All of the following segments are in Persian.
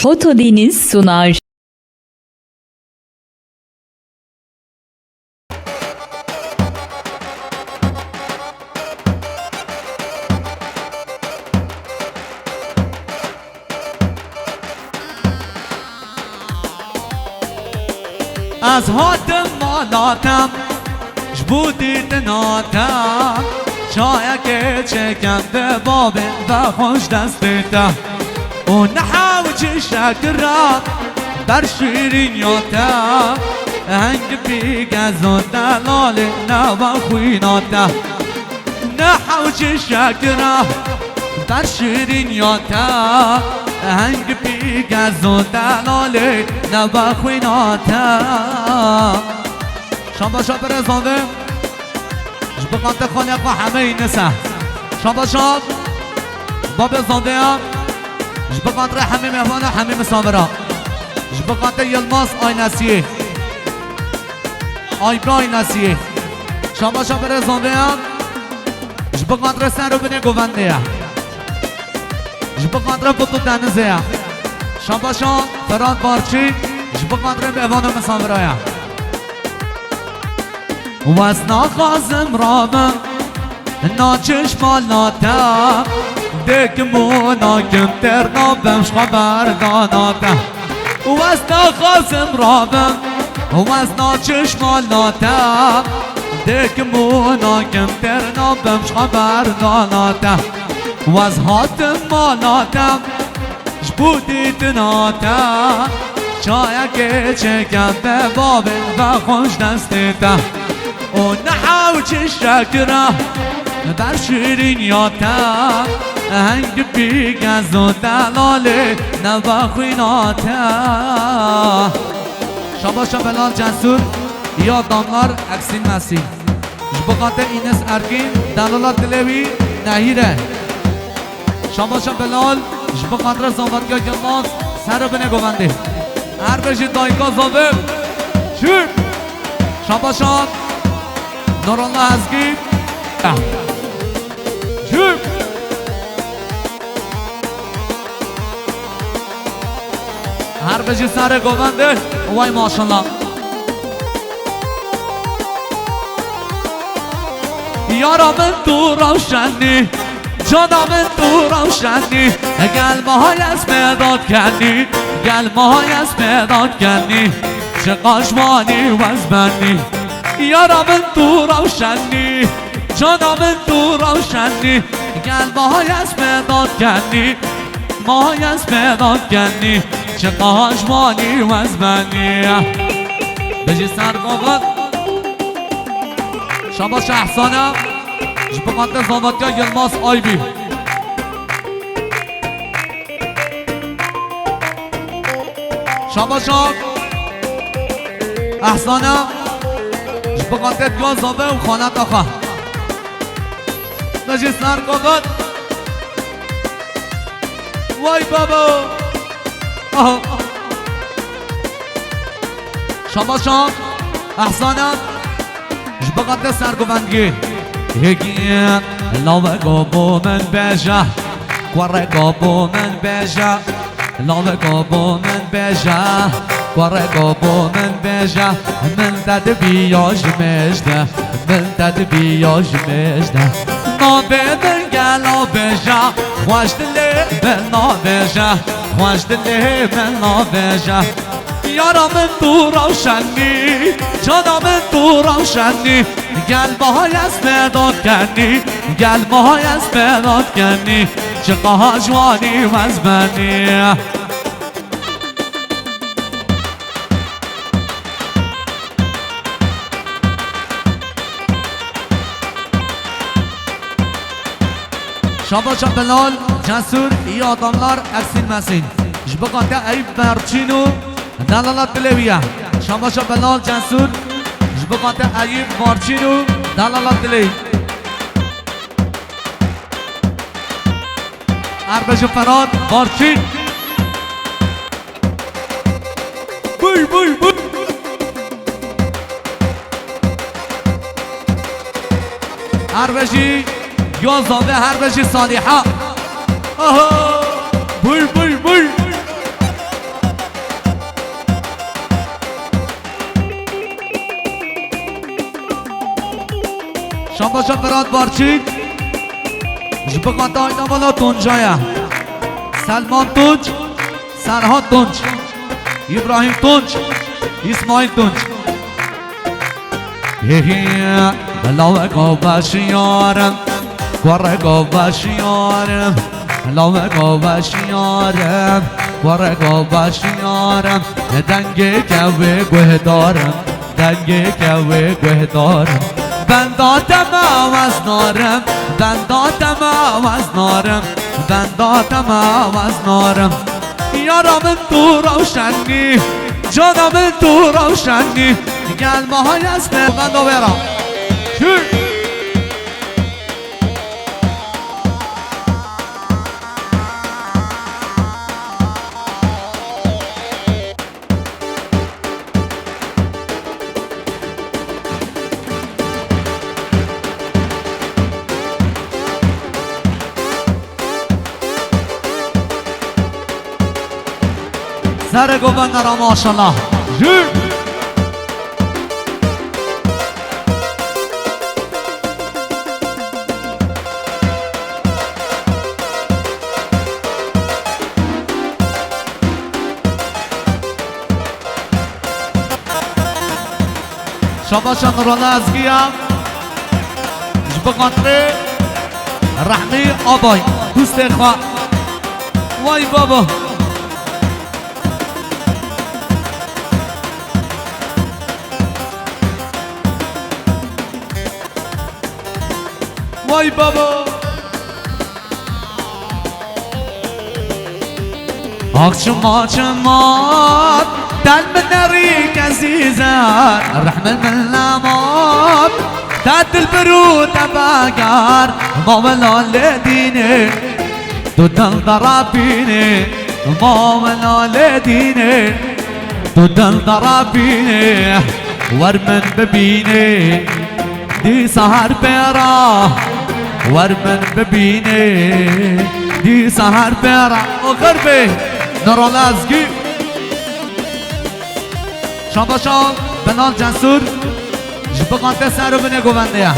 Foto Deniz sunar. از هاتم مالاتم جبودی تناتم شاید که چکنده بابه و خوش دستتم و نحاوچ شکرم بر شیرینیاتم هنگ بیگز و دلال نوا خویناتم نحاوچ شکرم بر شیرینیاتم هنگ بیگز و دلال نوا خویناتم شام برزانده جبقات خالق و همه این نسه شام باب زانده هم جبقات ره همه مهمان همه مسافرها جبقات یلماس آی نسیه آی برای نسیه شام برزانده هم جبقات ره سن رو بینه گونده هم جبقات ره بطو دنزه هم شام فراد بارچی جبقات ره مهمان مسافرها هم وزنا خازم رابم ناچش مالاتم دکمونا کم در نابمش خبرداناتم وزنا خازم رابم وزنا چش مالاتم دکمونا کم در نابمش خبرداناتم وزهاتم مالاتم جبودی تناتم شاید که چکم به بابه و خوش دستتم و نحاوچ شکرم بر شیرینیاتم هنگ بیگز و دلاله نوا خویناتم شاباشا بلال جسور یا داملار اکسین مسیح جبقات اینس ارگین دلالات دلوی نهیره شاباشا بلال جبقات را زنبادگاه گلماز سر بنه گونده هر بشید دایگاه زاده شیر شاباشا نورالله ازگی شیر هر بشید سر گونده وای ماشالله یارا من تو روشنی جانا من تو روشنی گلمه های از مداد کنی گلمه های از مداد کنی چه قاشمانی و از بندی یارا من تو روشنی جانا من تو روشنی گلمه های از مداد کنی ماهای از مداد کنی چه قاشمانی و از بندی بجی سر قابل شما شخصانم جبقات زاناتگاه یلماس آیبی شاباشا احسانم جبقات گازابه و خانت آخه نجی سر قابل وای بابا شاباشا احسانم جبقات سرگوندگی هگین لاوه گابو من بجه کوره گابو من بجه لاوه گابو من بجه کوره گابو من بجه من دد بیاج مجده من دد بیاج مجده نابدن گلا بجه خوش دلی من نابجه خوش دلی من نابجه یارا من تو روشنی جانا من تو روشنی گلمه های از مداد کنی گلمه های از مداد کنی چه قهاجوانی و از بنی شاباشا بلال جسور ای آدملار اکسین مسین جبقاته ایب برچینو دلالات دلویه شاباشا بلال جسور جبقاته ایب برچینو دلالات دلوی اربش فراد بارچین بوی بوی بوی اربشی یازده هر بشی صالحه آها بوی بوی بوی شاباشا فراد بارچی جبقات آینا والا تونجایا سلمان تونج سرحاد تونج ابراهیم تونج اسماعیل تونج هی لاوکو باشیارم ورقو باشیارم لاوکو باشیارم ورقو باشیارم دنگ کوه گوه دارم دنگ کوه گوه دارم بنداتم آواز نارم بنداتم آواز نارم بنداتم آواز نارم یارم تو روشنی جانم تو روشنی گل ماهای است بندو برم سر گوبند را ماشالله جور شاباشا نورالله ازگیم جبقاتره رحمی آبای دوست خواه وای بابا وای بابا اخشما شمات دل من ريك عزيزة الرحمن من لامات تات البرود باقار ما ولا لديني تدل ضرابيني ما ولا لديني تدل ضرابيني ورمن ببيني دي سهر بيرا ورمن ببيني دي سهر بيرا وغربي نورالازگی شامباشان بلال جنسور جبقانت سر و بینه گونده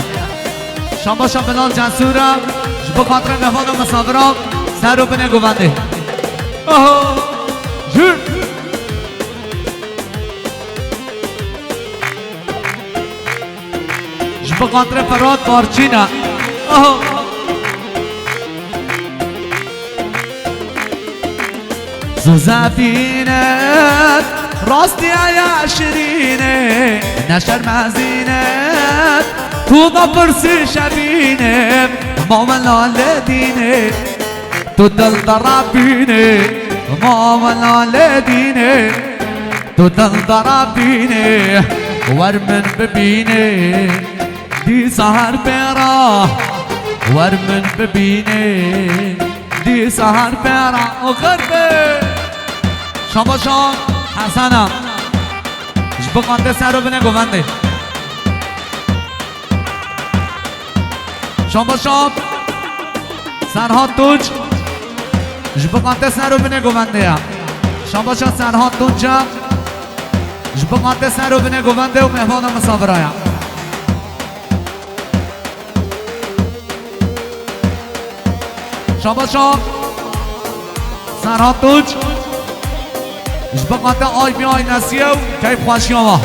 شامباشان بلال جنسور جبقانت مهمان و مسافران سر و بینه گونده جور جبقانت فراد بارچینا زوزافينات راستي يا شرينة نشر مازينات توضا برسي شبينة ماما لدينة تدل ضرابينة ماما لدينة تدل ضرابينة ورمن ببينة دي سهر بيرا ورمن ببينة دي سهر بيرا وغربي شامباشان حسنم جبقانده سر رو بینه گونده شامباشان سرحاد توج جبقانده سر رو بینه گونده شامباشان سرحاد توج جبقانده سر رو بینه گونده و مهمان مسافرای شامباشان سرحاد توج جبقات آی بی آی نسیه و کیف خوشی آما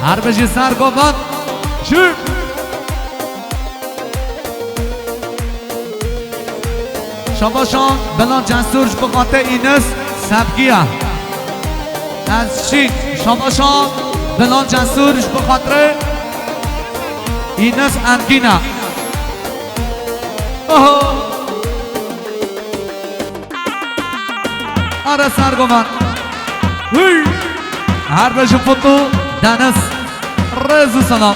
هر بجی سر گفت شور شباشان بلان جنسور جبقات اینس سبگیه از چی شباشان بلان جنسور جبقات اینس انگینه آره سر گفت هر بجی فوتو دنس رزو سلام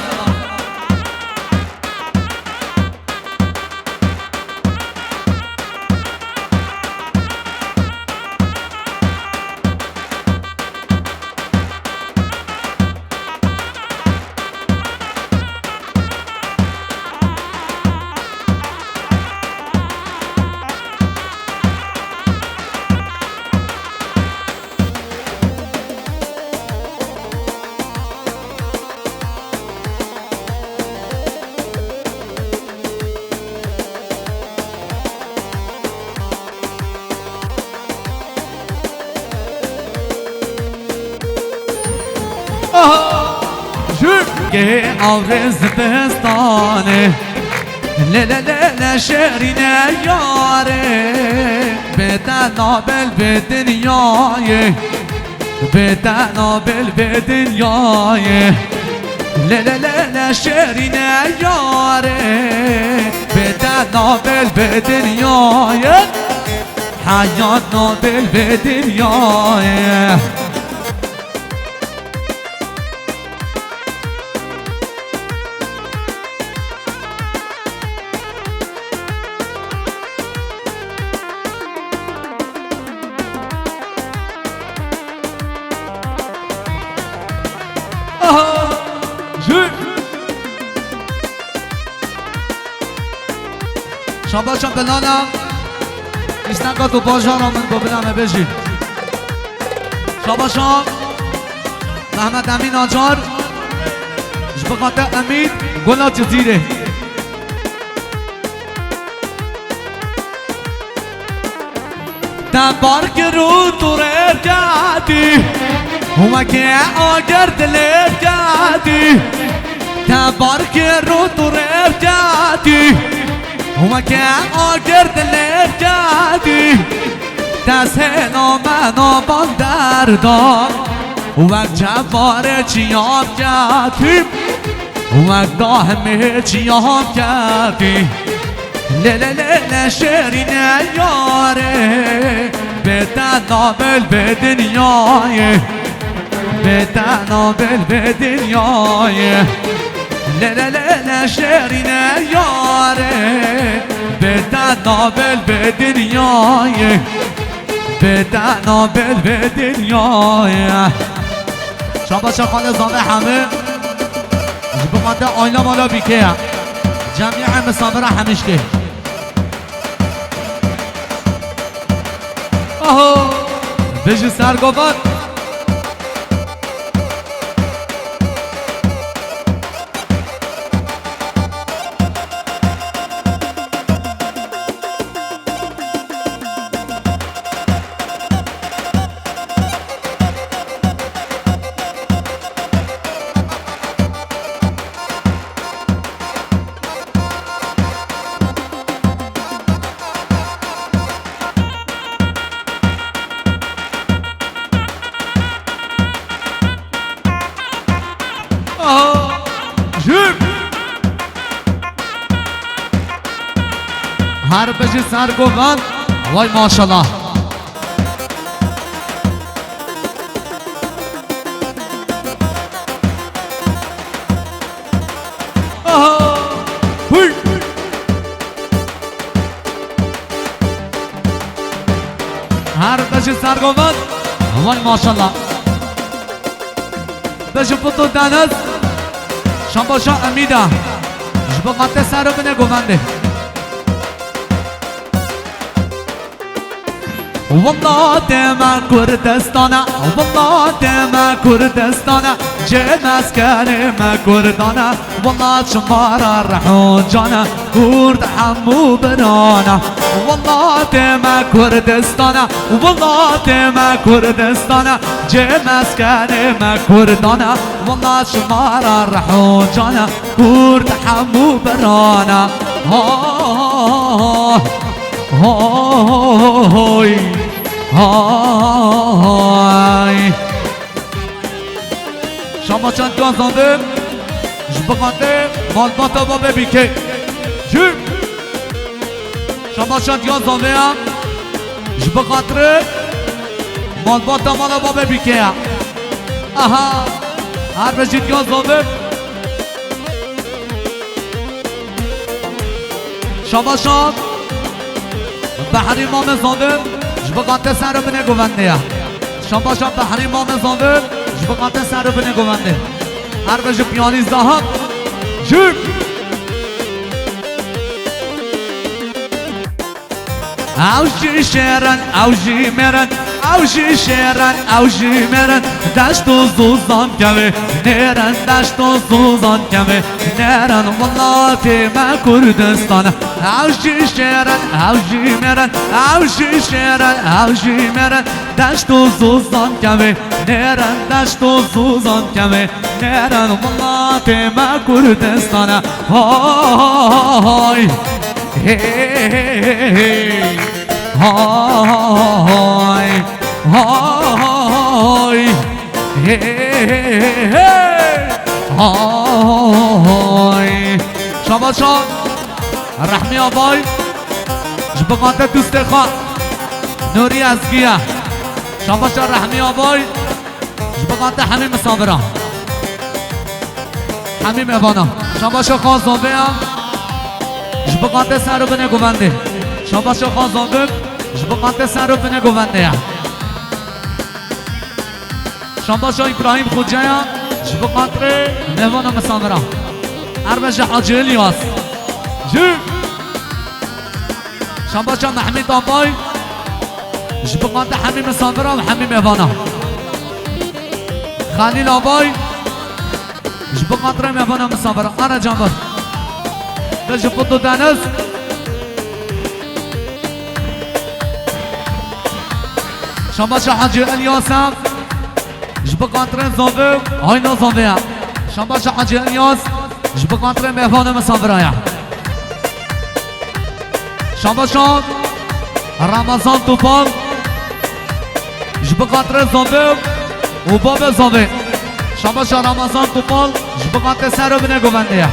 که آورز بستانه لا شعرنا یاره بتنابل به دنیای بتنابل به دنیای لا شعرنا یاره بتنابل به دنیای حیات نابل به دنیای شاباشم بلانم ایستنگاه تو باجارم من ببینم بجی شاباشم محمد امین آجار جبقات امید گلا جزیره تبارک رو تو رفتی هما که آگر دلت کردی تبارک رو تو رفتی هما که آگر دلت کردی دست نامن آبان دردان وقت جوار چیاب کردی وقت داهمه چیاب کردی لا شعرین یاره بتنابل به دنیای بتنابل به دنیای لا شعرین یاره بتنابل به دنیای بتنابل به دنیای شاباش خانه زامه همه بقاطع آیلا مالا بیکه جمعی مسافر همیش که آهو بجی سرگوان هر بجی سرگوان وای ماشالله هر بجی سرگوان وای ماشالله بجی پتو دنز شنباشا امیده جبقات سر بنه گوانده والله دم كردستانا والله دم كردستانا جه مسكن ما كردانا والله شمار الرحون جانا كرد حمو بنانا والله دم كردستانا والله دم كردستانا جه مسكن ما كردانا والله شمار الرحون جانا كرد حمو بنانا هاي هاي شما چند گازانده جبقانده مالباتا بابه بیکه جب شما چند گازانده هم جبقانده مالباتا مالا بابه بیکه آها هر بجید گازانده شما شاد بحری مام زاده جبقانده سر بنه گونده شما شاد بحری مام زاده جبقانده سر بنه گونده هر بجو پیانیز داهم جب اوجی شیرن اوجی مرن اوجی شیرن اوجی مرن دشت و زوزان کمه نرن دشت و زوزان کمه نرن والله تیمه کردستان اوجی شیرن اوجی مرن اوجی شیرن اوجی مرن دشت و زوزان کمه نرن دشت و زوزان کمه نرن والله تیمه کردستان های هی های های های شما شان رحمی آبای جبقات دوست خواه نوری از گیه شما شان رحمی آبای جبقات همین مسابران همین مهوانا شما شان خواه زنبه هم جبقات سر رو بنه گونده شما شان خواه زنبه جبقات سر رو بنه گونده شما شان ابراهیم خوجایا جبقات مهوانا مسابران اربش حاجی الیاس جب شما شان محمید آبای جبقات همین مسابران و همین مهوانا خلیل آبای جبقات مهوانا مسابران آره جانبار جبقات دانس شما شان حاجی الیاس هم جبقات زنبه های نو زنبه هم شما شان حاجی الیاس جبقات مهوانا مسابران شما شان رمضان توپال جبقات زنبه و باب زنبه شما شان رمضان توپال جبقات سر رو بنه گونده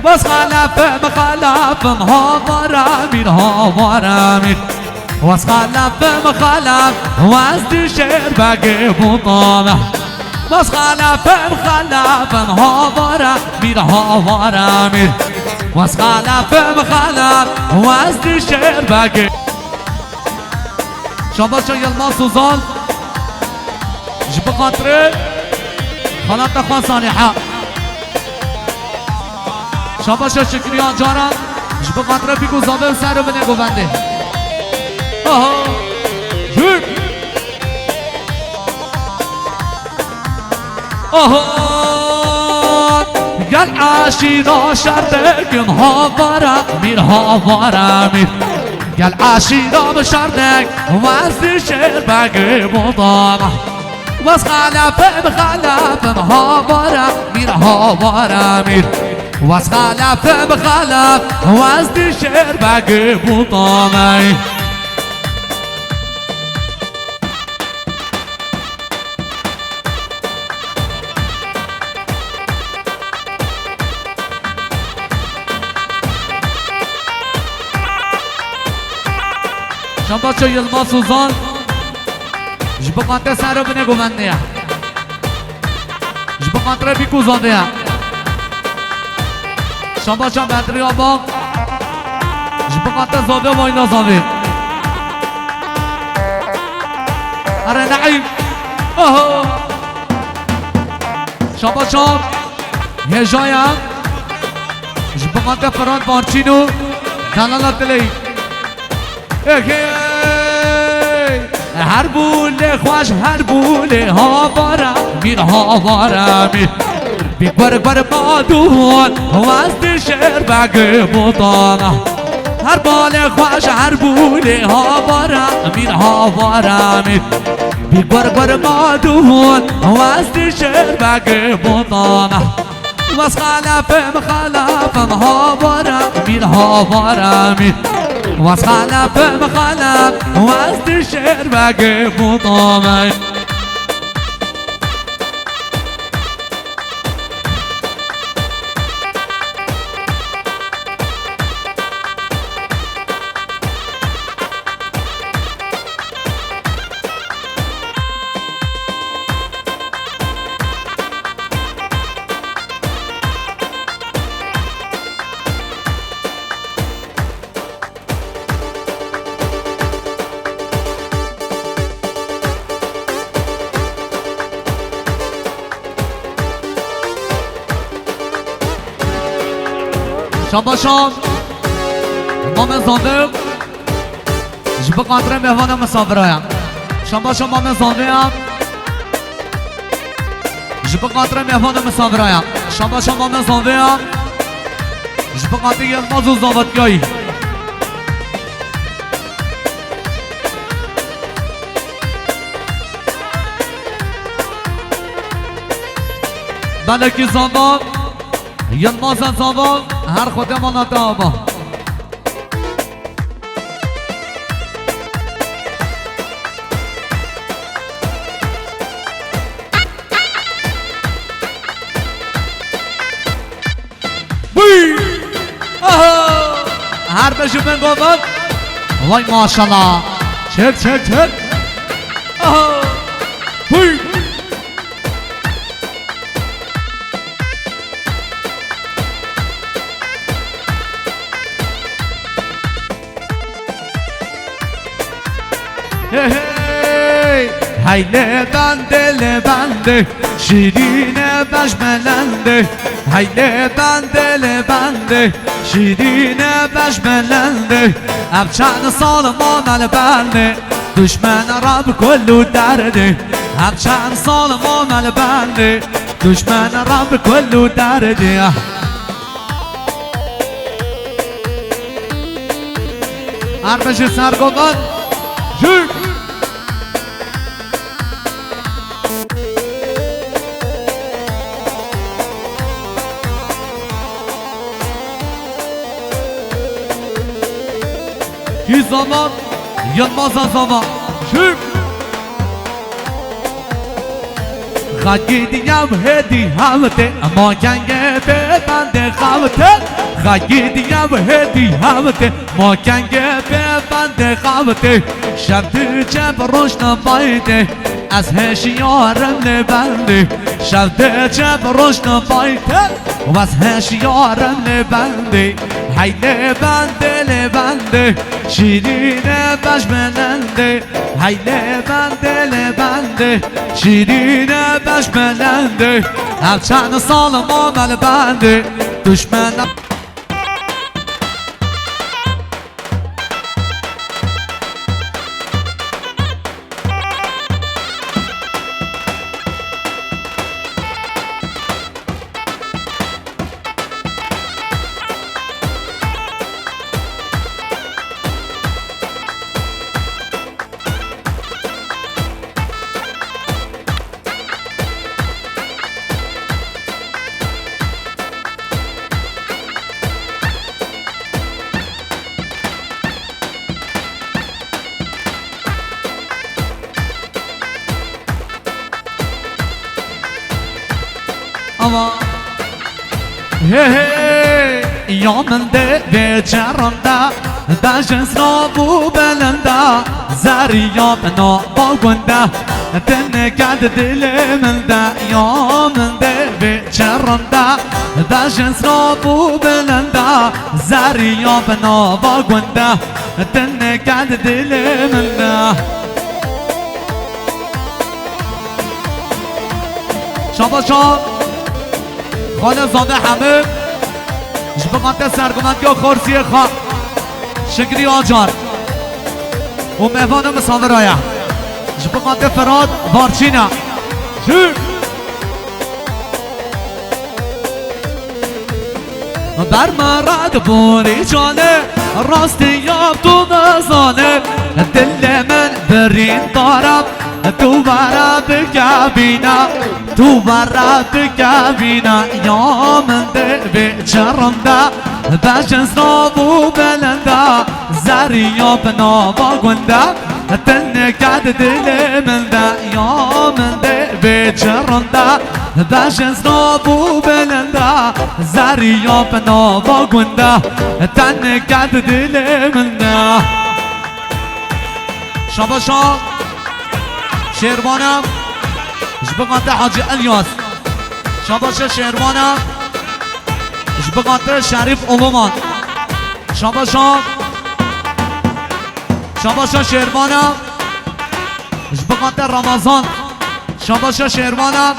بس خلفم خلفم هاور امیر هاور امیر بس خلفم خلف وزد شعر بگه بودانه بس خلفم خلفم هاور امیر هاور امیر بس خلفم خلف وزد شعر بگه شما شو یلما سوزان جب خاطره خلات خواه صالحه شما شو شکریان جاران جب خاطره بیگو زابه سر رو بنه گونده آها جب آها گل عاشیرا شردگم هاورا میر هاورا میر گل عاشیرا بشردگ وزد شعر بگه بودامه وز خلفم خلفم هاورا میر هاورا میر وز خلفم خلف وزد شعر بگه بودامه شما چو یلما سوزان جبقات سر رو بنه گونده جبقات رو بیکو زنده شما چو بدری آبا جبقات زنده و اینا زنده اره نعیم شما چو هجایم جبقات فران بارچینو دلالت لی هر بوله خوش هر بوله هاورا میر هاورا میر بیکبر بر مادون وزد شعر بگه بودانا هر بال خوش هر بوله هاورا میر هاورا میر بیکبر بر مادون وزد شعر بگه بودانا وز خلفم خلفم هاورا میر هاورا میر وز خلفم خلف وزد شعر بگه بودامه شما شان مام زنده جب قدر مهوان مسافرایم شما مام زنده هم جب قدر مهوان مسافرایم شما مام زنده هم جب قدر یلماز و زاوتگاهی بلکی زنبان یلماز زنبان هر خودمان اتابا هر بشو من گفت وای ماشالله چک بوی هیله بنده لبنده شیرین بشملنده هیله بنده لبنده شیرین بشملنده اب چند سال ما مل بنده دشمن را به کلو درده اب چند سال ما مل بنده دشمن را به کلو درده عربش سرگوبان جوک کی زمان یلماز زمان شک خاکی دیم هدی همته اما کنگه به بنده خوته خاکی دیم هدی همته ما کنگه به بنده خوته شب تو چپ روشن بایده از هشیارم لبنده شب تو چپ روشن بایده و از هشیارم لبنده هیله بنده لبنده شیرین بشملنده هیله بنده لبنده شیرین بشملنده اب چند سال ما مل بنده دشمن یا من ده به چرانده دشت نابو بلنده زریا بنا با گنده تنکد دل من ده یا من ده به چرانده دشت نابو بلنده زریا بنا با گنده تنکد دل من ده شاباشا خانه زاده همه جبقات سرگمند یا خورسی خواه شکری آجار و مهوان مسافرایه جبقات فراد بارچینه بر مرد بوری جانه راستی یاب تو نزانه دل من برین دارم تو برا بگبینا تو برا بگبینا یا من ده به چرنده بجنس نابو بلنده زریا بنا با گنده تنکد دل من ده یا من ده به چرنده بجنس نابو بلنده زریا بنا با گنده تنکد دل من ده شاباشا شیروانم جبقات حاجی الیاس شاباشا شیروانم جبقات شریف علومان شاباشا شیروانم جبقات رمضان شاباشا شیروانم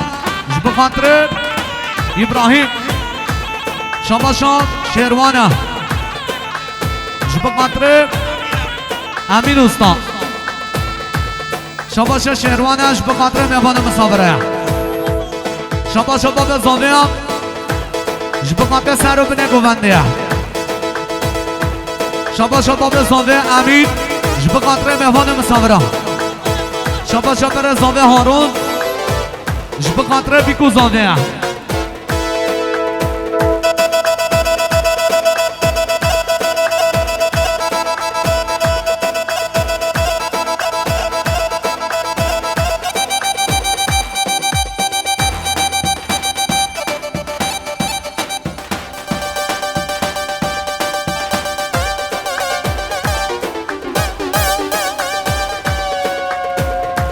جبقات ابراهیم شاباشا شیروانم بخاطر امین استاد شباش شهروانش بخاطر میوان مسابره شباش باب زاویه بخاطر سر و بنه گونده شباش باب زاویه امین بخاطر میوان مسابره شباش بر زاویه هارون بخاطر بیکو زاویه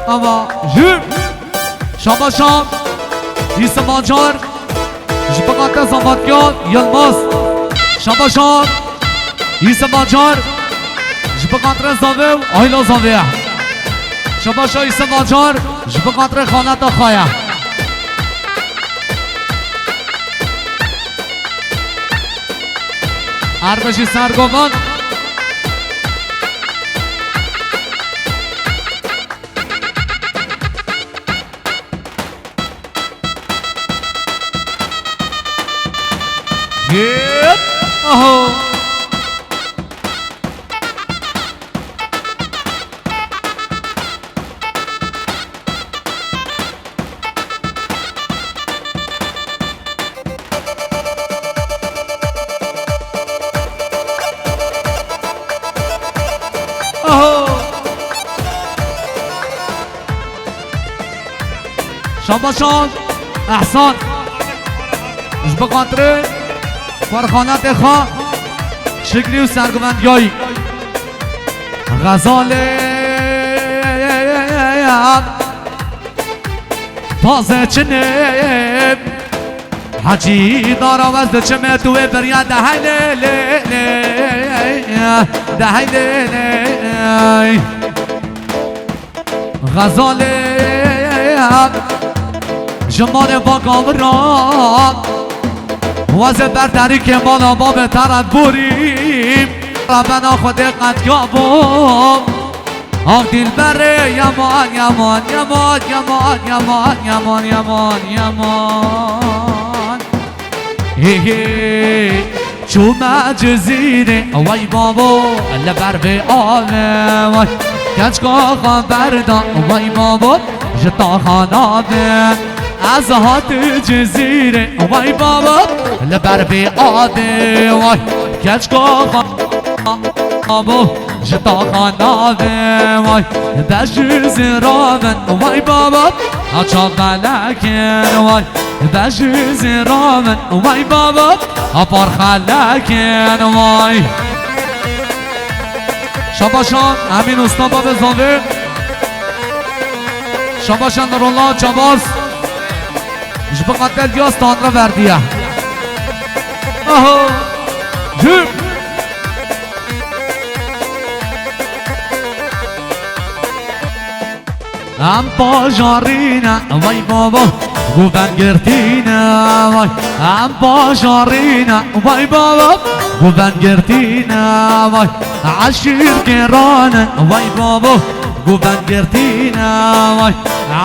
اما جیم شباشان ایسا مانجار جبقات زنباتیان یلماس شباشان ایسا مانجار جبقات زنبه آیلا زنبه شباشان ایسا مانجار جبقات خانت خوایا اربشی سرگوان Yep. Oh. Oh. شباشان احسان اش بخاطره فرخانت خواه شکلی و سرگوندگاهی غزاله تازه چنه حجی دارا وزده چمه توی بریا دهیله دهیله غزاله جمال با کامران واسه برتری که مالا ما به طرف بوریم ربنا خود قدیابم آق دیل بره یمان یمان یمان یمان یمان یمان یمان یمان هی چوم جزیره وای بابا لبر به آمه وای کچکا خبردان وای بابا جتا خانابه از هات جزیره وای بابا لبر بی آده وای کچکا خانابو جتا خانابه وای دشت زیرامن وای بابا اچا ملکن وای دشت زیرامن وای بابا اپار خلکن وای شباشان امین استا باب زاوه شباشان نورالله جباز جبقات دیاز تاندرا وردیه آهو جیم ام باجارینه وای بابا گوبن گرتینه وای ام باجارینه وای بابا گوبن گرتینه وای عشیر گرانه وای بابا گوبن گرتینه وای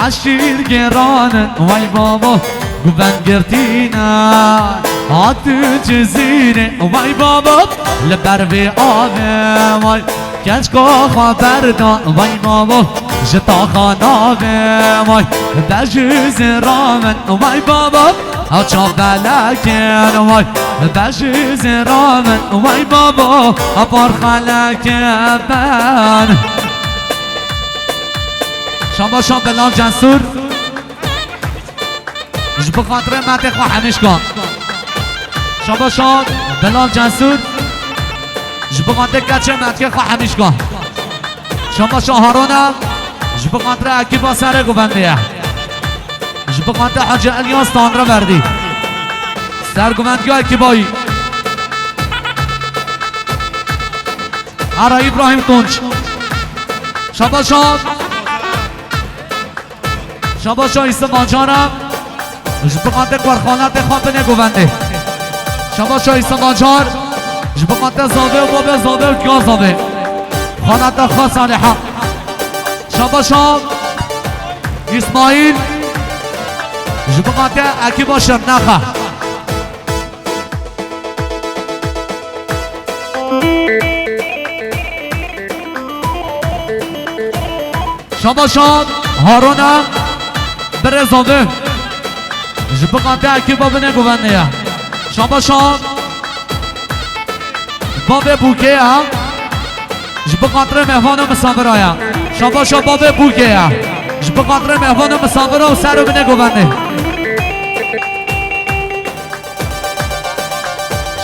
عشیر گرانه وای بابا گوبن گرتینه آت جزیره وای بابا لبر به آبه وای کچکا خبردان وای بابا جتا خانابه وای بجز رامن وای بابا اچا بلکن وای بجز رامن وای بابا اپار خلکن بن شباشان بلال جنسور جب خاطر مت خواه همیش کن شباشان بلال جنسور جب خاطر کچه مت خواه همیش کن شباشان هارونه جب خاطر اکیبا سر گوونده جب خاطر حاج الیاس تاندرا وردی سر گووندگی اکیبایی ارا ابراهیم تونج شباشان شباشان ایسته مانجارم جب خاطر کارخانت خواب نگوونده شباشان ایسته مانجار جبقات زاده و باب زاده و کیا زاده خانت خاص صالحه شاباشام اسماعیل جبقات اکی باشم نخه شاباشام هارونم بره زاده جبقات اکی باب نگوونده یا شاباشام باب بوکه ها جبقات مهوان و مسافر آیا شاباشام باب بوکه ها جبقات مهوان و مسافر و سر و بنگوونده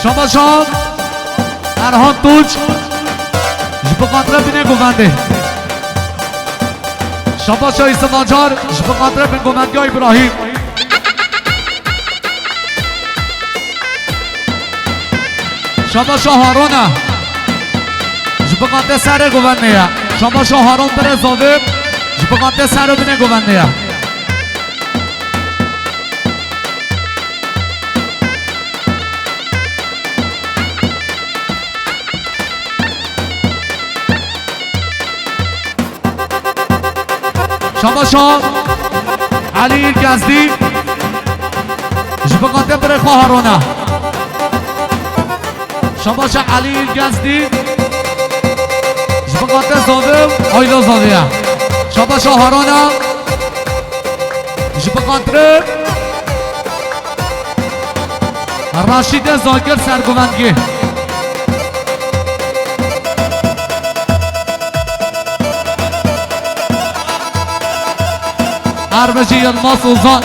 شاباشام ارهان توج جبقات بنگوونده شاباشام ایسا ماجار جبقات بنگوونده ابراهیم شاباشام هارونه جبقات سر گوونده یا شاباشام هارون بره زاده جبقات سر و بنگوونده یا شاباشام علی گزدی جبقات بره خواه هارونه شاباشام علی گزدی جبقات زاده آیلا زاده یا شاباشام هارونه جبقات راشید زاگر سرگوندگی اربجی الماس وزان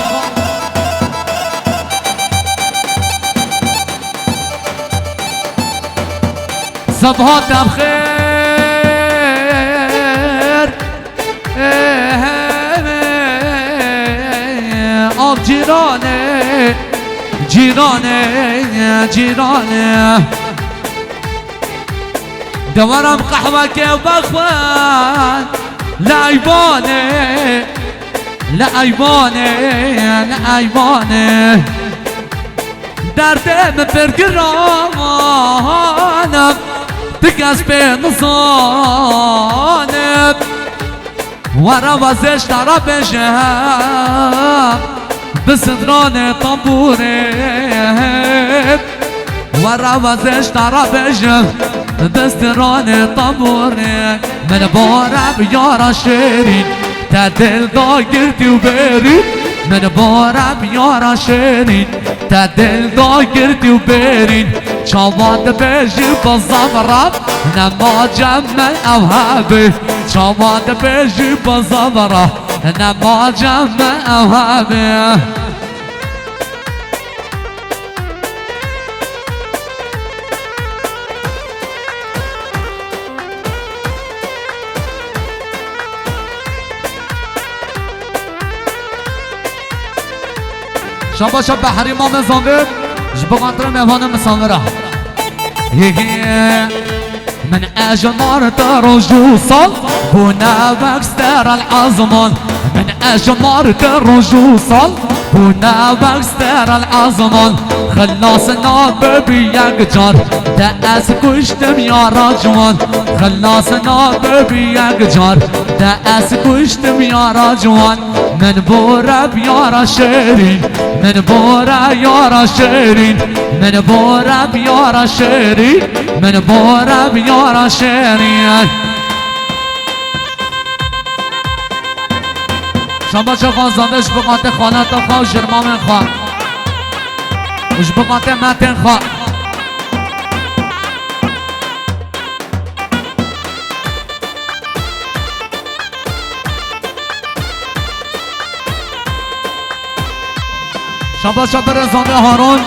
صبحات بخير آب جیرانه جیرانه جیرانه دورم قهوه که بخوان لعیبانه لعیبانه لعیبانه دردم برگرانم تکس به نزانم ورا وزش ترا بشم بسدران طنبوره ورا وزش ترا بشم بسدران طنبوره من بارم یارا شیرین تا دل دا گرتی و بری من بارم یارا شیرین تا دل دا گرتی و برین چاوات بجی بزمرم نما جمع اوهبه چاوات بجی بزمرم نما جمع اوهبه شاباشا بحری ما مزانده جبقانتر مهوان مسانوره من أجمرت رجوصا هنا بكستر العظمان من أجمرت رجوصا هنا بكستر العظمان خلصنا ببي يقجر دأس كشتم يا رجوان خلصنا ببي يقجر دأس كشتم يا رجوان من بورا بيارا شيرين من بورا يارا شيرين من بورا بيارا شيرين من بورا بيارا شيرين شما چه خواستندش بقاط خانه تا خواه جرما من خواه اش بقاط متن خواه شما چه برزانده هارون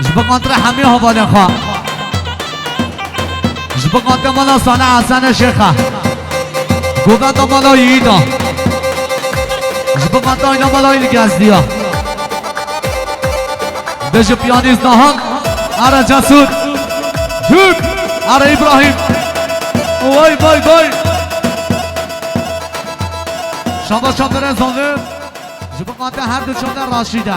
جبقاط همه حواله خواه جبقاط مالا سانه حسن شیخه گوگت مالا ایدا جبقاط اینا مالا ایل گزدیا بجو پیانیز نهان اره جسود جوب اره ابراهیم وای وای وای شما چه برزانده جبقاط هر دو چونده راشیده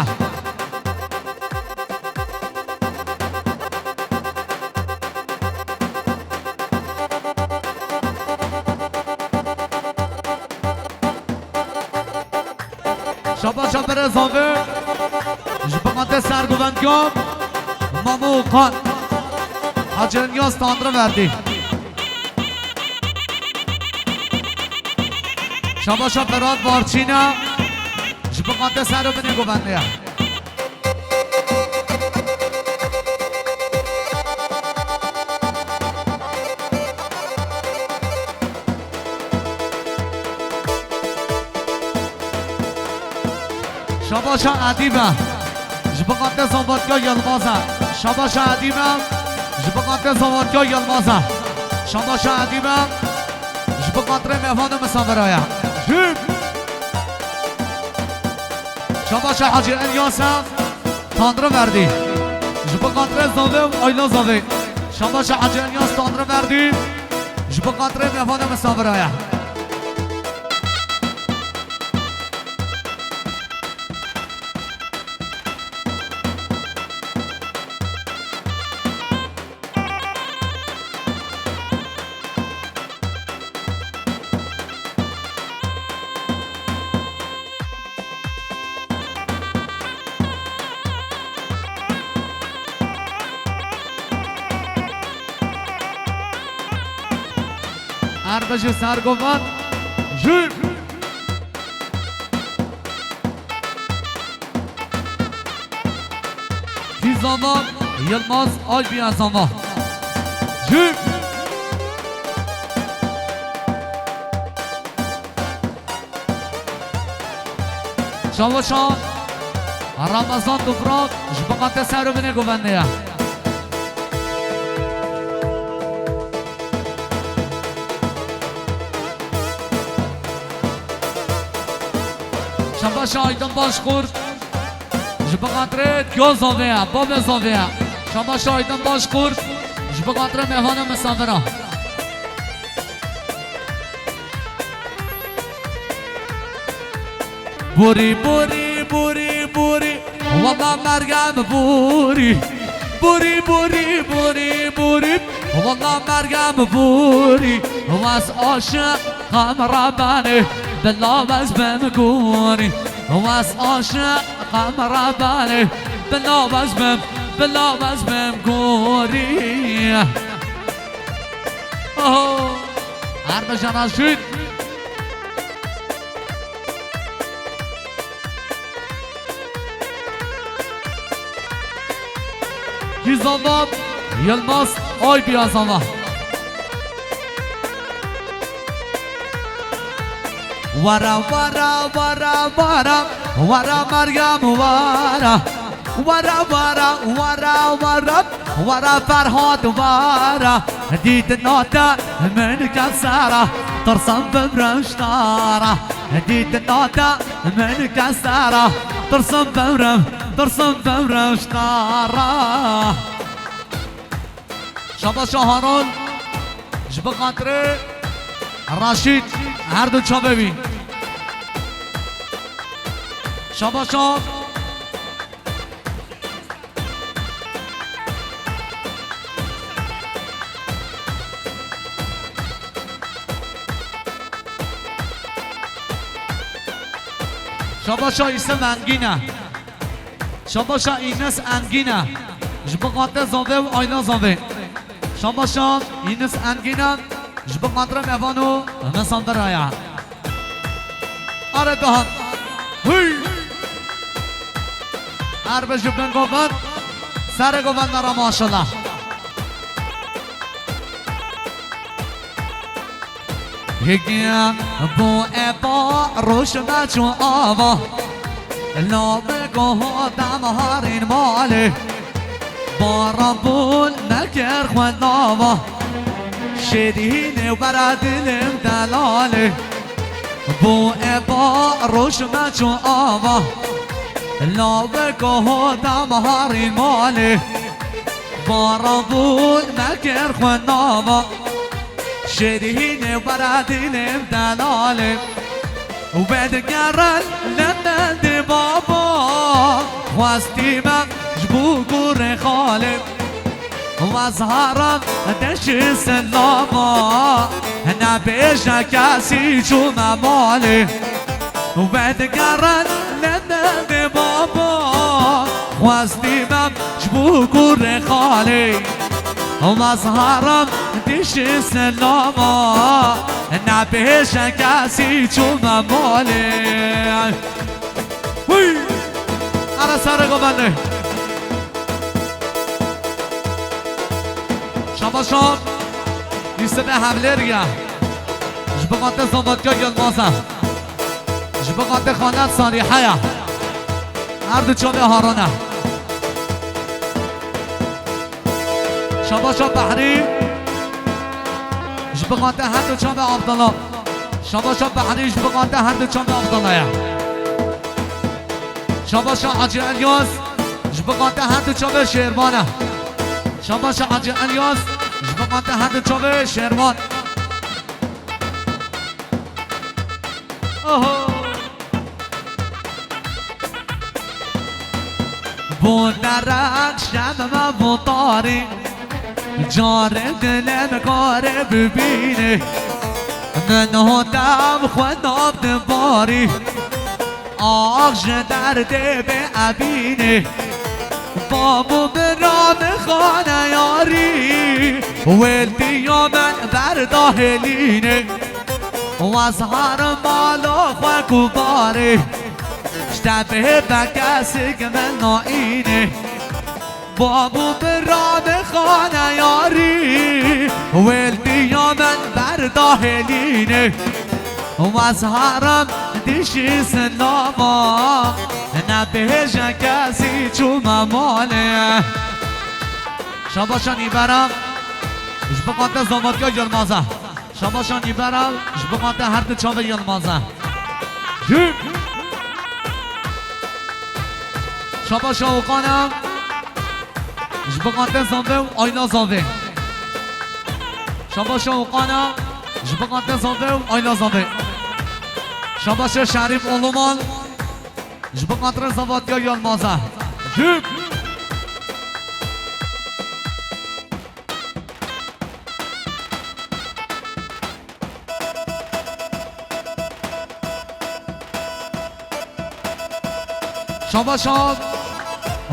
شبا شبر زاوه جبقات سرگوندگام مامو خان حاجی الیاس تاندره وردی شبا شبرات بارچینا جبقات سر بنی گوونده شباشا عدیبه جبقات زنبادگاه یلمازه شباشا عدیبه جبقات زنبادگاه یلمازه شباشا عدیبه جبقات مهمان مسافرایه شباشا حاجی الیاس تاندره وردی جبقات زاوه و آیلا زاوه شباشا حاجی الیاس تاندره وردی جبقات مهمان مسافرایه اربش سرگوان جیم تیزاما یلماز آی بیازاما جیم شواشان رمضان دفراق جبقات سر بینه گوونده شباش آیدن باش خورد جبقاتره گل زاویه باب زاویه شباش آیدن باش خورد جبقاتره مهمان مسافره بوری بوری بوری بوری والله مرگم بوری بوری بوری بوری بوری والله مرگم بوری واس عاشق هم ربانه بالله بس بمكوني واس عاشق هم ربانه بالله بس بمكوني اوه عرب جناشید Gizallah Yılmaz Oy Biyazallah Vara vara vara vara Vara Meryem vara Vara vara vara vara Vara Ferhat vara Did nota من كسارة ترسم بمرشتارة ديت النوتة من كسارة ترسم بمرشتارة شبا شهرون جب قطره راشید هر دو چا ببین شبا شاه شباشا ایسه منگینه شباشا اینس انگینه جبقاته زاوه و آینا زاوه شباشا اینس انگینه جبقاته موانو مساندر رایا آره دهان هی عرب جبن گوبن سر گوبن نرا ماشالله هگیم بو ابا روش بچو آوا لابه گوه دم هارین ماله بارابون نکر خوند آوا شدینه و برا دلم دلاله بو ابا روش بچو آوا لابه گوه دم هارین ماله بارابون نکر خوند آوا شدینه و برا دلم دلاله و بدگرن لبند بابا خواستی من جبو گور خالم و از حرم دش سلاما نبیش کسی جو مماله و بدگرن بابا خواستیمم جبو گور خالی و مظهرم دیش سلاما نبیش کسی چون مالی وی ara سر گمانده شباشان لیسته به حمله ریا جبقات زمادگاه گلمازم جبقات خانت صالحه هر دو چوبه هارانه شباشان بحری جبقات هر دو چوبه عبدالله شباشان بحری جبقات هر دو چوبه عبدالله شباشان حاجی الیاس جبقات هر دو چوبه شیروانه شباشان حاجی الیاس جبقات هر دو چوبه شیروان بو درک شمم بو طاری جار دلم کار ببینه من هدم خودم دباری آغش درد به ابینه بابو برام خانه یاری ولدی یا من برداهلینه و از هر مالا خواه کباره شتبه بکسی که من ناینه بابو برام خانه یاری ولدی یا من برداهلینه و از هرم دیشی سلاما نبهش کسی چون مماله شباشان برم جبقات زمادگاه یلمازه شباشان برم جبقات هر دو چاوه یلمازه شباشان اوقانم جبقات زنبه و آیلا زنبه شباشان اوقانم جبقات زنبه و آیلا زنبه شباش شریف اولومان جبقات زمادگاه یلمازه شباشان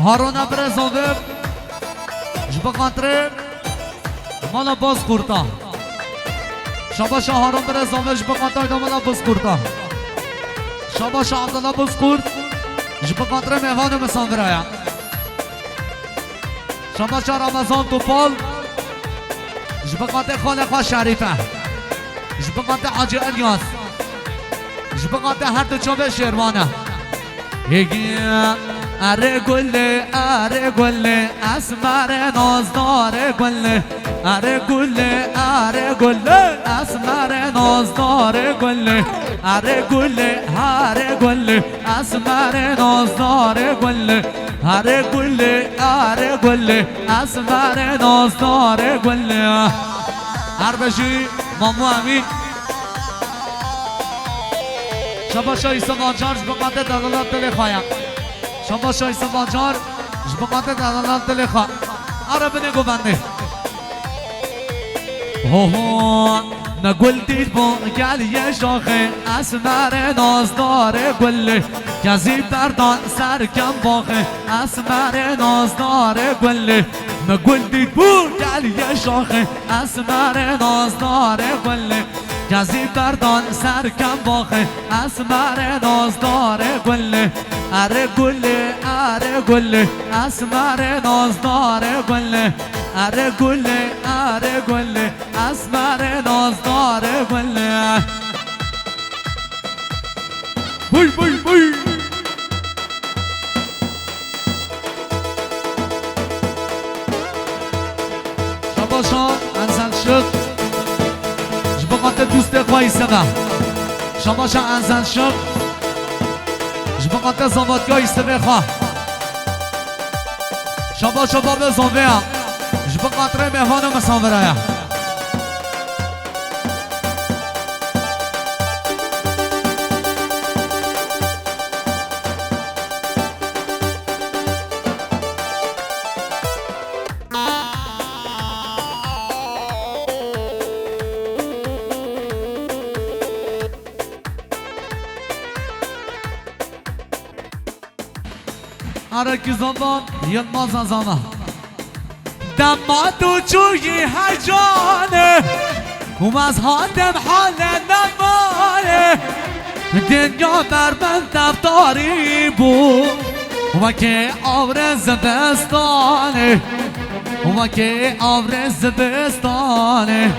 هارون برزاوب جبقاتره مالا باز کورتا شباشان هارون برزاوب جبقاتره مالا باز کورتا شباشان عبدالله باز کورت جبقاتره مهوان مساندره شباشان رمضان توپال جبقات خاله خواه شریفه جبقات حاجی الیاس جبقات هر دو چوبه شیروانه اره گله اسمر نازدار گله اره گله اسمر نازدار گله اره گله اسمر نازدار گله اره گله اسمر نازدار گله هر بشی مامو امین شباشا ایسا بانجار جبقات دلالات دل خوایم شباشا ایسا بانجار جبقات دلالات دل خوایم آره بینه گو بنده نگل دید با گل یه شاخه اسمر نازدار گله کزی بردان سرکم باخه اسمر نازدار گله نگل دید با گل یه شاخه اسمر نازدار گله کزی بردان سرکم باخه اسمر نازدار گله اره گله اسمر نازدار گله اره گله اسمر نازدار گله بوی بوی بوی شباشان انزل شد جبقات دوست خواهی سبه شباشان انزل شد جبقات زمادگاه سبه خواه شباشان باب زنبه هم جبقات ره مهوان و مسافره برای زمان یلماز زمان دماد و جوی هجانه از حاتم حال نمانه دنیا بر من دفتاری بود و که آورز بستانه و که آورز بستانه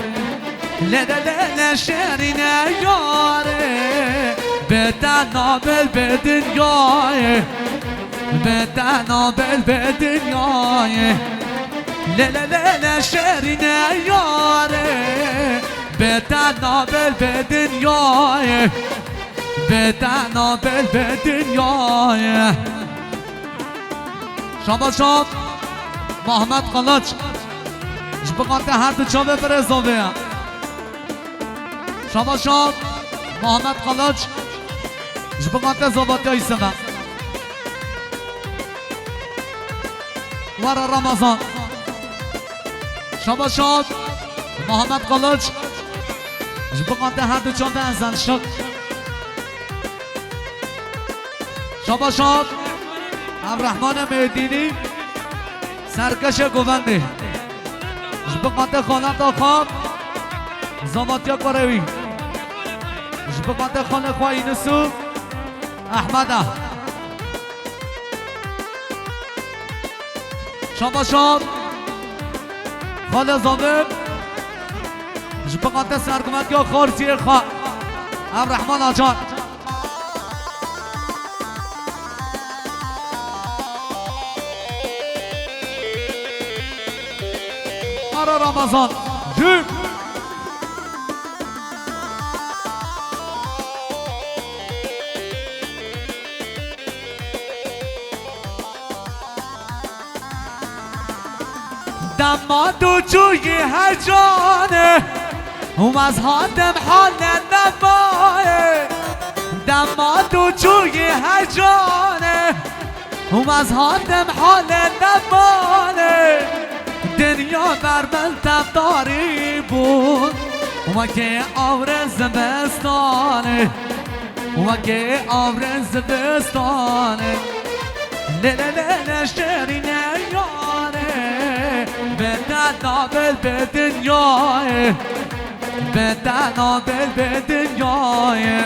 لدل شرینه یاره به تنابل به دنیای به تنابل به دنیای لدل شرینه یاره به تنابل به دنیای به تنابل به دنیای شما محمد قلچ جبقات هر دو چاوه برزوه شما محمد قلچ جبقات زوباتی ایسمه ورا رمضان شما محمد قلچ جبقات هر دو چاوه ازن شد شما عبدالرحمن مهدینی سرکش گوونده جبقات خانه تا خواب زماتیا کروی جبقات خانه خواهی نسو احمده شما خاله زامن جبقات سرگمت یا خارسی خواه عبدالرحمن آجان رمضان جيب دماد و جوی هجانه و از حاتم حال نمایه دماد و جوی هجانه و از حاتم حال نمایه دنیا بر من تفتاری بود و که آورز بستانه و که آورز بستانه للل شرینه یاره به تنابل به دنیای به تنابل به دنیای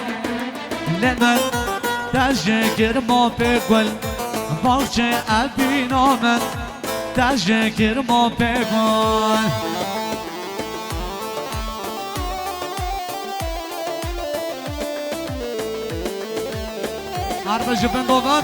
لمن تشکر ما بگل باشه ابی نامن تشکر ما بگل هر بجه بندوغن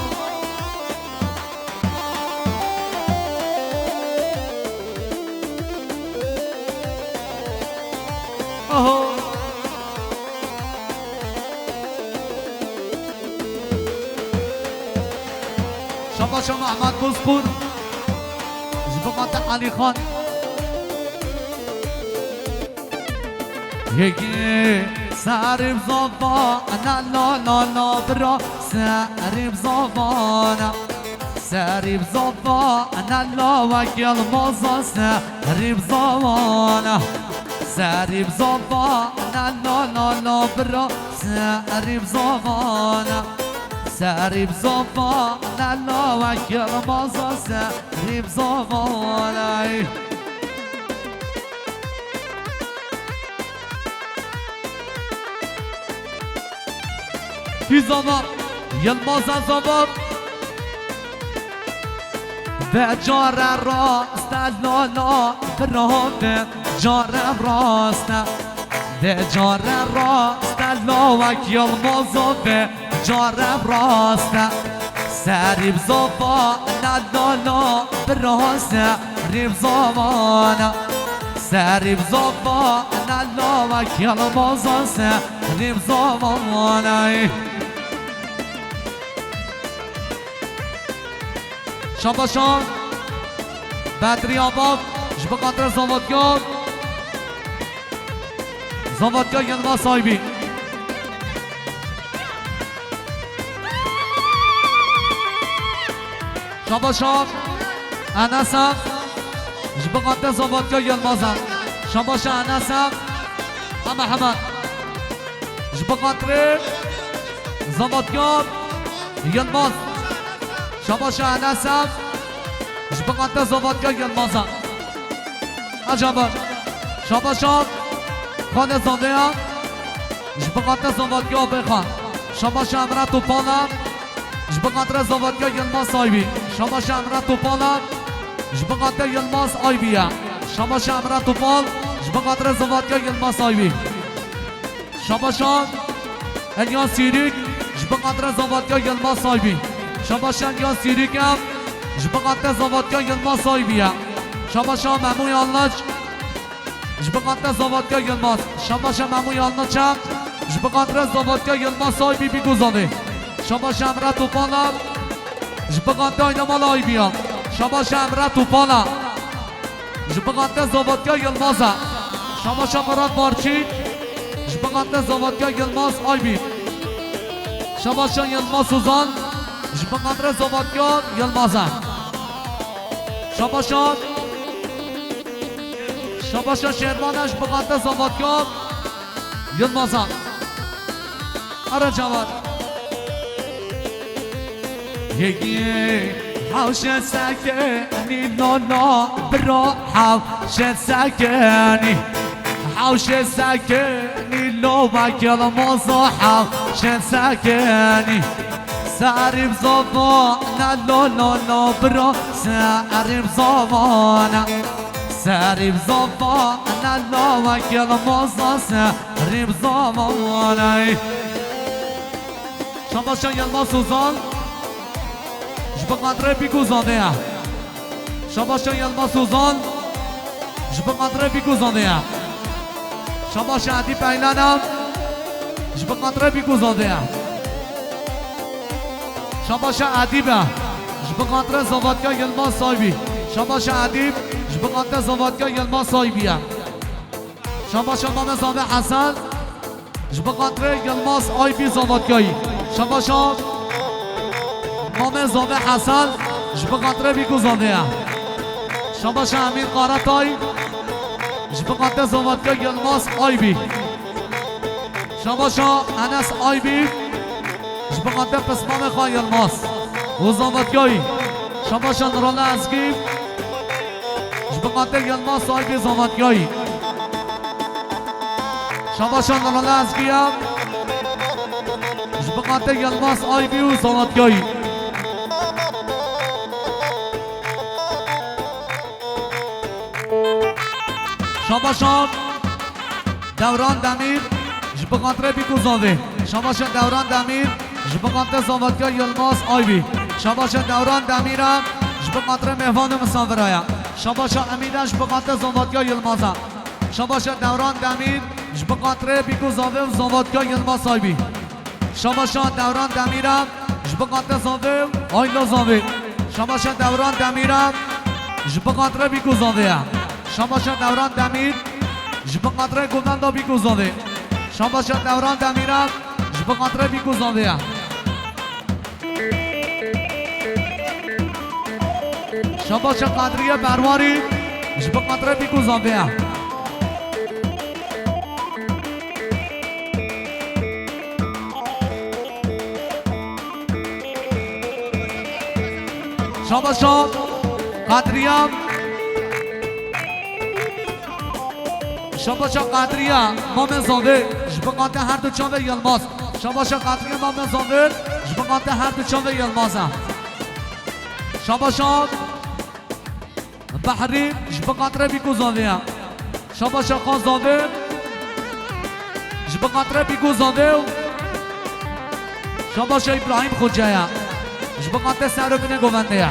شباش محمد بزخور جبقات علی خان یکی سرب زبان لا لا لا برا سرب زبان سرب زبان لا وکل مازا سرب زبان سرب زبان لا لا لا برا سرب زبان سرب زبان لا وکل مازا سرب زبان في زمان يلماز زمان بجار راست لا لا برام جار راست بجار راست لا وك يلماز بجار راست سرب زمان لا لا براس سرب زمان سرب زمان لا وك يلماز سرب زمان شاباشان بدری آباد جبقاتر زوادگار زوادگار ینما صاحبی شاباشان انسم جبقاتر زوادگار ینمازم شاباشان انسم هم محمد جبقاتر زوادگار ینماز شباش انسم جبقات زوادگاه یلمازا عجبا شباشان خانه زنده هم جبقات زوادگاه بخوان شباش امرا توپالم جبقات زوادگاه یلماز سایبی شباش امرا توپالم جبقات یلماز آیبیه شباش امرا توپال جبقات زوادگاه یلماز سایبی شباشان الیان سیریک جبقات زوادگاه یلماز سایبی شباشان یا سیریک هم جبقات زوادگاه یلماز سایبیه شباشان مموی آنلاج جبقات زوادگاه یلماز شباشان مموی آنلاج هم جبقات زوادگاه یلماز سایبی بیگوزانه شباشان امرا توپالم جبقات اینمال آیبیه شباشان امرا توپالم جبقات زوادگاه یلمازه شباشان مراد بارچی جبقات زوادگاه یلماز آیبی شباشان یلماز سوزان جبقات زوادگاه یلمازه شباشان شیروانش جبقات زوادگاه یلمازه اره جواد یکی حوش سکنی لالا برا حوش سکنی حوش سکنی لو بکل مازا حوش سکنی سعرب زبانه لا لا لا برا سعرب زبانه سعرب زبانه لا بکل مازا سعرب زبانه شباشان یلماز سوزان جبقات ربی گوزانده شباشان یلماز سوزان جبقات ربی گوزانده شباش عدی پیلانم جبقات ربی گوزانده شباش عدیب جبقات زوادگاه یلماز سایبی شباش عدیب جبقات زوادگاه یلماز سایبی شباش امام زاده حسن جبقات یلماز آیبی زوادگاهی شباش امام زاده حسن جبقات ربی گوزانده شباش امین قارتای جبقات زوادگاه یلماز آیبی شباش انس آیبی جبقات پسمام خواه یلماز و زوادگاهی شباش نراله ازگی جبقات یلماز آیبی زوادگاهی شباش نراله ازگی هم جبقات یلماز آیبی و زوادگاهی شباشان دوران دمیر جبقات ربی گوزانده شباشان دوران دمیر جبقات زوادگاه یلماز آیبی شباشان دوران دمیرم جبقات مهوان مسافرایا شباشان امیدن جبقات زوادگاه یلمازه شباشان دوران دمیر جبقات ربی گوزانده و زوادگاه یلماز آیبی شباشان دوران دمیرم جبقات زاده آیلا زاده شباشان دوران دمیرم جبقات ربی گوزانده شباشان دوران دمیر جبقات گوزانده بیگوزانده شباشان دوران دمیرم جبقات بیگوزانده شباشان قدریه برواری جبقات بیگوزانده شباشان قدریه شباشان قدریه مام زاده جبقات هر دو چاوه یلماز شباشان قدریه مام زاده جبقات هر دو چاوه یلمازه شباشان بحری جبقات بیگو زاده شباشان خان زاده جبقات بیگو زاده شباشان ابراهیم خوجه جبقات سر بینه گونده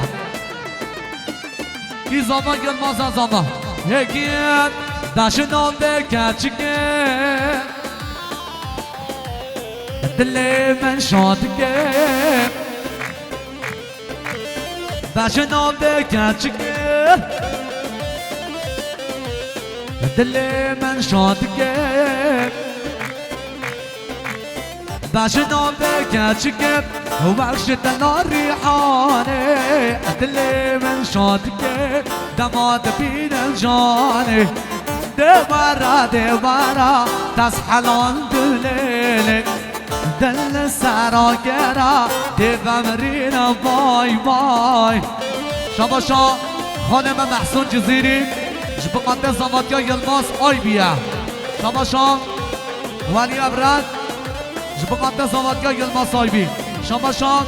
کی زمان یلمازه زمان یکیت داشنونده کچکه دل من شادگه داشنونده کچکه دل من شادگه داشنونده کچکه وعش دلار ریحانه دل من شادگه دماد بین الجانه دوارا دوارا تسحلون دليلك دل سراگرا دیوامرین وای وای شباشا خانم محسون جزیری جبقات زواتیا یلماس آی بیا شباشا ولی ابرد جبقات زواتیا یلماس آی بی شباشا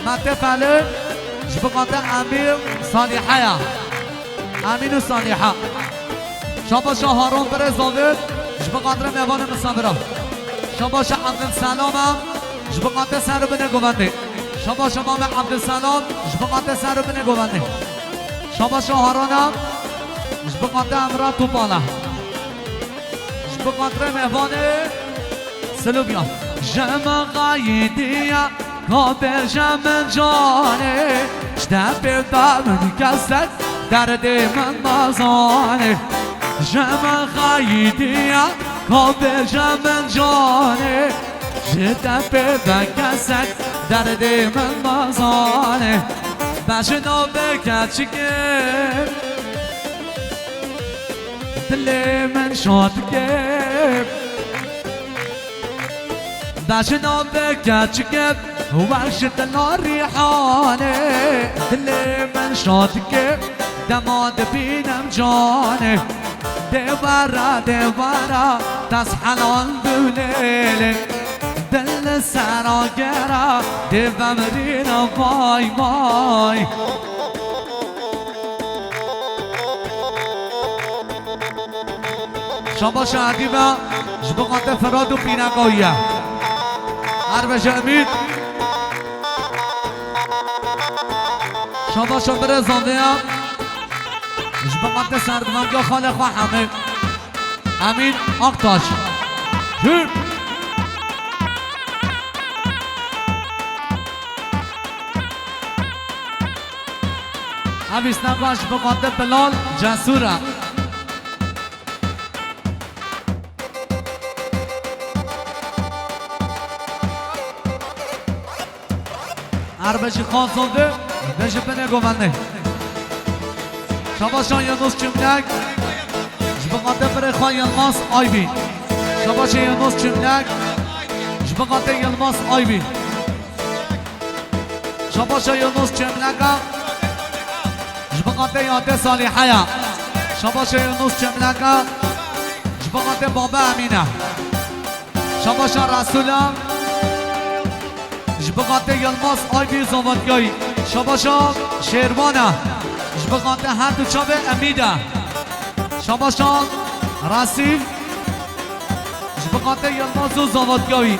مته فعله جبقات امیر صالحه امین و صالحه شباشا هارون بره زاوید جبقات میوان مسافره شباشا عبدالسلام جبقات سر بنه گونده شباشا مام عبدالسلام جبقات سر بنه گونده شباشا هارون جبقات امرا توپاله جبقات میوان سلوبیا جمع قایدیا قابل جمع جانه جدب دامن کسد درد من بازانه جمع قایدیا قابل جمع جانه جدب بکسد درد من بازانه بشنو بکچگم دل من شادگم بشنو بکچگم وحشت الریحانه دل من شادگم دماد بینم جانه دیوارا دیوارا دست حلال بولیله دل سراگرا دیوامرین وای وای شباش عدیبا جبقات فراد و پینگاهیه عرب جمید شباش بره زنده جبقات سردمانگاه خاله خواه همه امین آقتاش حبیث نگاش بقاطع بلال جسوره عربشی خان زنده بشه بنه گوانده شباشان یونس چملک جبقاطع بره خواه یلماس آی بی شباشان یونس چملک جبقاطع یلماس آی بی شباشان یونس چملک جبقات یاده صالحه شباش یونس چملکا جبقات بابا امینه شباش رسوله جبقات یلماس آی بی زوادگاهی شباش شیروانه جبقات هر دو چاوه امیده شباش رسیف جبقات یلماس و زوادگاهی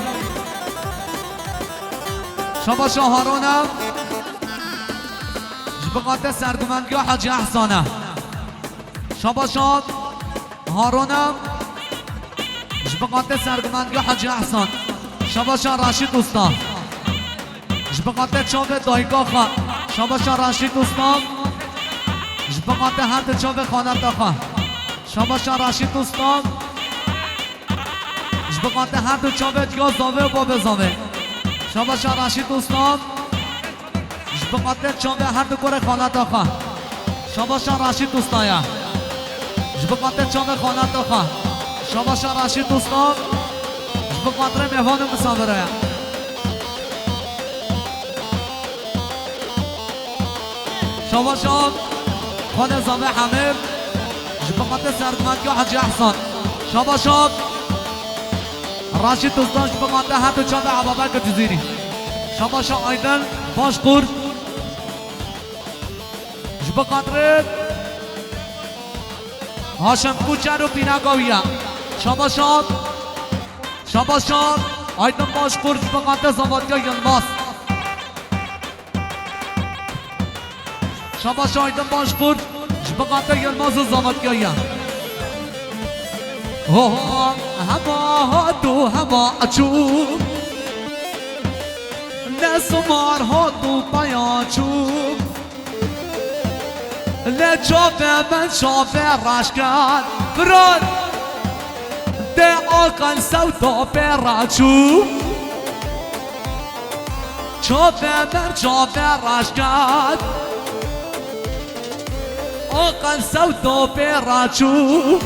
شباش هارونه جبقات سرگومندگاه حاجی احسانه شباشات هارونم جبقات سرگومندگاه حاجی احسان شباشان راشید دوستان جبقات چاوه دایگاه خان شباشان راشید دوستان جبقات هر چاوه خانت خان شباشان راشید دوستان جبقات هر چاوه دیگه زاوه و باب زاوه شباشان راشید دوستان جبقات چاوه هر دو کره خانت آخا شباشان راشید دوستایا جبقات چاوه خانت آخا شباشان راشید دوستان جبقات میوان مسافره شباشان خانه زاوه حمیر جبقات سردمندگاه حاجی احسان شباشان راشید دوستان جبقات هر دو چاوه عبابک جزیری شباشان آیدن باشقور بقدر هاشم کوچر و پینگاویه شباشان آیدن باشقور بقدر زوادگاه یلماس شباشان آیدن باشقور بقدر یلماس و زوادگاه هوا دو هوا چوب نسمار ها دو پایا چوب لچوفه من شوفه راشکان برون ده آقل سوتو براچو شوفه من شوفه راشکان آقل سوتو براچو